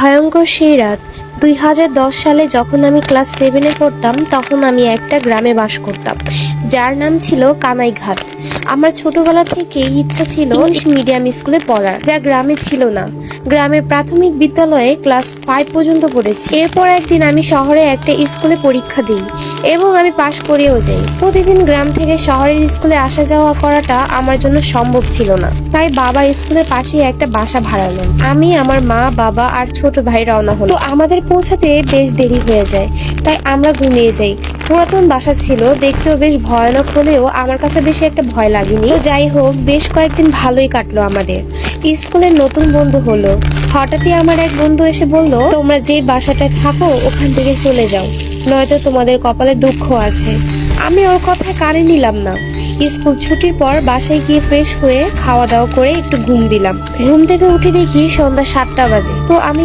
ভয়ঙ্কর সেই রাত 2010 সালে যখন আমি ক্লাস 7-এ পড়তাম, তখন আমি একটা গ্রামে বাস করতাম যার নাম ছিল কানাইঘাট। আমার ছোটবেলা থেকেই ইচ্ছা ছিল ইংলিশ মিডিয়াম স্কুলে পড়ার, যা গ্রামে ছিল না। গ্রামের প্রাথমিক বিদ্যালয়ে ক্লাস 5 পর্যন্ত পড়েছি। এরপর একদিন আমি শহরে একটা স্কুলে পরীক্ষা দিই এবং আমি পাশ করেও যাই। প্রতিদিন গ্রাম থেকে শহরের স্কুলে আসা যাওয়া করাটা আমার জন্য সম্ভব ছিল না, তাই বাবা স্কুলের পাশে একটা বাসা ভাড়া নেন। আমি, আমার মা, বাবা আর ছোট ভাই রওনা হলো। তো আমাদের পৌঁছাতে বেশ দেরি হয়ে যায়, তাই আমরা ঘুমিয়ে যাই। পুরাতন বাসা ছিল, দেখতেও বেশ ভয়ানক হলেও আমার কাছে বেশি একটা ভয় লাগেনি। তো যাই হোক, বেশ কয়েকদিন ভালোই কাটলো আমাদের। স্কুলের নতুন বন্ধু হলো। হঠাৎই আমার এক বন্ধু এসে বলল, তোমরা যে বাসাটায় থাকো ওখান থেকে চলে যাও, নয়তো তোমাদের কপালে দুঃখ আছে। আমি ওর কথায় কানে নিলাম না। স্কুল ছুটির পর বাসায় গিয়ে ফ্রেশ হয়ে খাওয়া দাওয়া করে একটু ঘুম দিলাম। ঘুম থেকে উঠে দেখি সন্ধ্যা 7টা বাজে। তো আমি